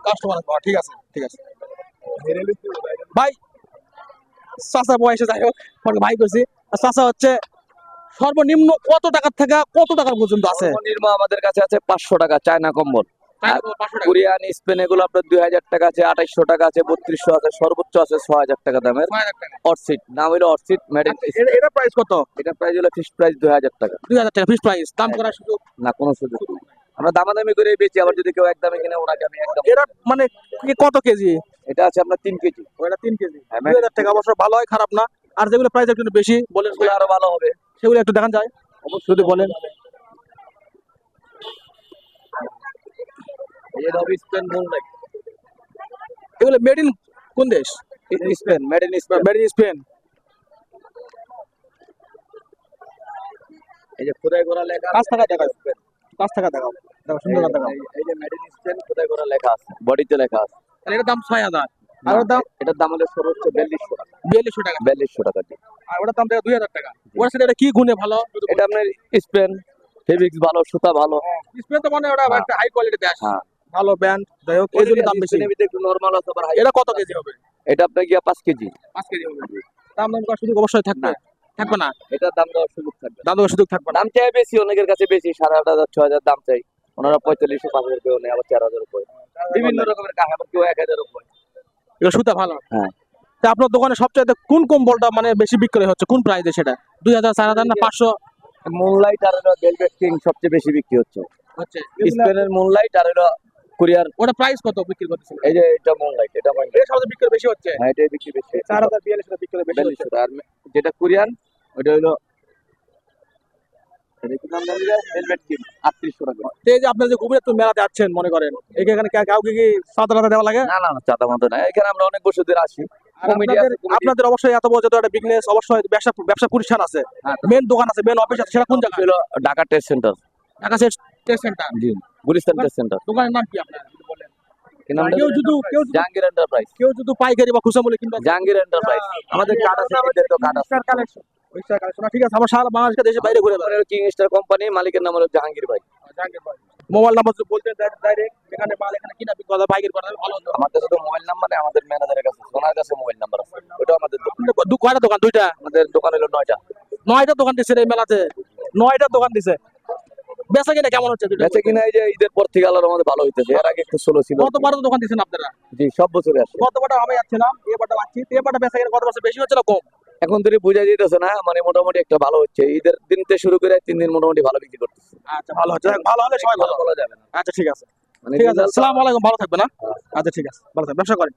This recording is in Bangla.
কাস্টমার। ঠিক আছে ঠিক আছে ভাই। চাচা বয়সে যাই হোক ভাই করছি। চাচা হচ্ছে সর্বনিম্ন কত টাকার থেকে কত টাকা পর্যন্ত আছে? সর্বনিম্ন আমাদের কাছে আছে 500 টাকা চায়না কম্বল। আর কোরিয়ান স্পেন এগুলো আপনার 2000 টাকা আছে, 2800 টাকা আছে, 3200 আছে, সর্বোচ্চ আছে 6000 টাকা দামের। অর্চিড নাম হলো অর্চিড মেড ইন। এটা প্রাইস কত? এটা প্রাইস হলো ফিক্সড প্রাইস 2000 টাকা। 2000 টাকা ফিক্স প্রাইস। দাম করার সুযোগ না, কোনো সুযোগ নেই। আমরা দামাদামি করে বেচি, আবার যদি কেউ একদমই কিনে ওনাকে আমি একদম। এরা মানে কত কেজি? এটা আছে আপনার 3 কেজি। ওটা 3 কেজি 2000 টাকা, অবশ্য ভালো হয়, খারাপ না। আর যেগুলো প্রাইস একটু বেশি বলেন সেগুলো আরো ভালো হবে, সেগুলো একটু দেখান যায় অবশ্যই যদি বলেন। এই রবি স্পেন মুনলাইট। এগুলো মেড ইন কোন দেশ? Spain, made in Spain. Made in Spain. এই যে খোদাই করা লেখা 5 টাকা দেখাও, 5 টাকা দেখাও, দেখো সুন্দর দেখাও। এই যে মেড ইন স্পেন খোদাই করা লেখা আছে, বডিতে লেখা আছে। তাহলে এটার দাম 6000। আর ওটার দাম? এটার দাম হলো সর্বোচ্চ 4200 টাকা। 4200 টাকা। 4200 টাকা দিয়ে। আর ওটার দাম দেখো 2000 টাকা। ওর সাথে এটা কি গুণে ভালো? এটা আপনার স্পেন ফেব্রিক্স ভালো, সুতা ভালো। স্পেন তো মানে ওটা একটা হাই কোয়ালিটি দেশ, হ্যাঁ ভালো ব্র্যান্ড, যাই হোক এই জন্য দাম বেশি। স্পেনের ভিতরে একটু নরমাল আছে আবার হাই। এটা কত কেজি হবে? এটা আপনার গিয়া 5 কেজি। 5 কেজি হবে। দাম করার সুযোগ অবশ্যই থাকবে, থাকবে না? এটার দাম দেওয়ার সুযোগ থাকবে। দাম দেওয়ার সুযোগ থাকবে না। দাম চাই বেশি, অনেকের কাছে বেশি 8500 6000 দাম চাই। ওনারা 4500 5000 কেউ নেই, আবার 4000 উপরে বিভিন্ন রকমের কাজ, আবার কেউ 1000 উপরে। এগুলো সুতা ভালো। হ্যাঁ। তা আপনার দোকানে সবচেয়ে কোন কম্বলটা মানে বেশি বিক্রি হচ্ছে, কোন প্রাইসে? সেটা 2000 4000 না 500? মুনলাইট আর হলো ভেলভেট কিং সবচেয়ে বেশি বিক্রি হচ্ছে। হচ্ছে স্পেনের মুনলাইট আর হলো কোরিয়ার। ওটা প্রাইস কত বিক্রি করতেছেন? এই যে এটা মুনলাইট, এটা মুনলাইট। এটা সবচেয়ে বিক্রি বেশি হচ্ছে। হ্যাঁ, এটাই বিক্রি বেশি। 4000 4200 বিক্রি বেশি হচ্ছে। 4200 আর যেটা কোরিয়ান ওটা হলো এটা কি নাম জানি রে, ভেলভেট কিং 3800 টাকা। তো এই যে আপনারা যে ঘুরে তো মেলাতে যাচ্ছেন মনে করেন, এখানে কাউকে কি সাদা দেওয়া লাগে? না না না, চাঁদা মতো না, এখানে আমরা অনেক বছর ধরে আসি। আর আপনাদের অবশ্যই এত বড় যত একটা বিজনেস, অবশ্যই ব্যবসা প্রতিষ্ঠান আছে, মেন দোকান আছে, মেন অফিস আছে, সেটা কোন জায়গায়? হলো Dhaka test centre. Dhaka test centre. জি, গুলিস্তান টেস্ট সেন্টার। দোকানের নাম কি আপনার যদি বলেন? কি নাম? জাহাঙ্গীর এন্টারপ্রাইজ। কেউ যদি পাইকারি বা খুচরা মূল্যে কিনবে? জাহাঙ্গীর এন্টারপ্রাইজ। আমাদের কার্ড আছে, ঈদের তো কার্ড আছে। কালেকশন। ঠিক আছে, আমরা সারা বাংলাদেশে দেশে বাইরে ঘুরে বেড়াই। কিং স্টার কোম্পানি, মালিকের নাম হলো জাহাঙ্গীর ভাই। মোবাইল নাম্বার যদি বলতে ডাইরেক্ট এখানে মাল এখানে কিনা বিক্রি করা পাইকারি করা ভালো হতো। আমাদের শুধু মোবাইল নাম্বার নেই, আমাদের ম্যানেজারের কাছে ওনার কাছে মোবাইল নাম্বার আছে, ওটা আমাদের দোকান। কয়টা দোকান? দুইটা। আমাদের দোকান হলো 9টা। 9টা দোকান দিছে এই মেলাতে, 9টা দোকান দিছে। বেচা কিনা কেমন হচ্ছে? বেচা কিনা এই যে ঈদের পর থেকে আল্লাহর রহমতে ভালো হইতেছে, এর আগে একটু স্লো ছিল। কতবার দোকান দিছেন আপনারা? জি, সব বছরে আসে। গতবারটা আমি যাচ্ছিলাম, এবারটা পাচ্ছি, এবারটা বেচা কিনা কত বছর বেশি হচ্ছে না কম? এখন ধরে বোঝা যাইতেছে না, মানে মোটামুটি একটা ভালো হচ্ছে। ঈদের দিন থেকে শুরু করে 3 দিন মোটামুটি ভালো বিক্রি করতেছে। আচ্ছা, ভালো হচ্ছে, ভালো হলে সবাই ভালো বলা যাবে না। আচ্ছা ঠিক আছে, মানে ঠিক আছে, আসসালামু আলাইকুম, ভালো থাকবেন না? আচ্ছা ঠিক আছে, ভালো থাকবেন, ব্যবসা করেন।